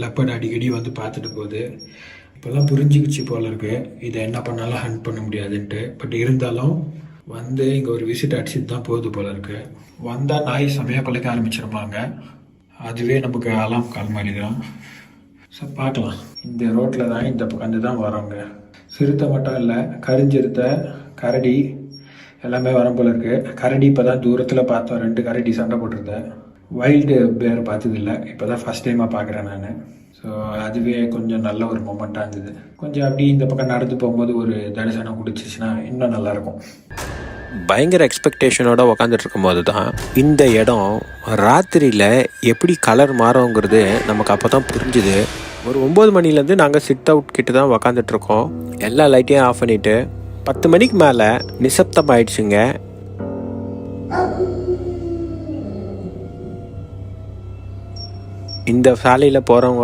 Leopard அடிக்கடி வந்து பார்த்துட்டு போகுது. இப்போல்லாம் புரிஞ்சிக்கிச்சு போல இருக்கு இதை என்ன பண்ணாலும் ஹண்ட் பண்ண முடியாதுன்ட்டு. பட் இருந்தாலும் வந்து இங்கே ஒரு விசிட் அடிச்சுட்டு தான் போகுது போல இருக்கு. வந்தால் நாய் செமையாக குலைக்க ஆரம்பிச்சிருப்பாங்க. அதுவே நமக்கு அலாம் கால் மாதிரி தான். ஸோ பார்க்கலாம். இந்த ரோட்டில் தான் இந்த பக்கம் தான் வரோங்க. சிறுத்தை மட்டும் இல்லை, கரிஞ்சிருத்தை, கரடி எல்லாமே வரும் போல இருக்குது. கரடி இப்போ தான் தூரத்தில் பார்த்தோம், 2 கரடி சண்டை போட்டிருந்தேன். வைல்டு பேர் பார்த்ததில்லை, இப்போ தான் ஃபஸ்ட் டைமாக பார்க்குறேன் நான். ஸோ அதுவே கொஞ்சம் நல்ல ஒரு மொமெண்ட்டாக இருந்தது. கொஞ்சம் அப்படி இந்த பக்கம் நடந்து போகும்போது ஒரு தரிசனம் கொடுத்துச்சுன்னா இன்னும் நல்லாயிருக்கும். பயங்கர எக்ஸ்பெக்டேஷனோட உக்காந்துட்டு இருக்கும்போது தான் இந்த இடம் ராத்திரியில் எப்படி கலர் மாறுங்கிறது நமக்கு அப்போ தான் புரிஞ்சுது. ஒரு 9 மணிலேருந்து நாங்கள் சிட் அவுட் கிட்ட தான் உக்காந்துட்ருக்கோம். எல்லா லைட்டையும் ஆஃப் பண்ணிவிட்டு 10 மணிக்கு மேலே நிசப்தம் ஆயிடுச்சுங்க. இந்த சாலையில் போகிறவங்க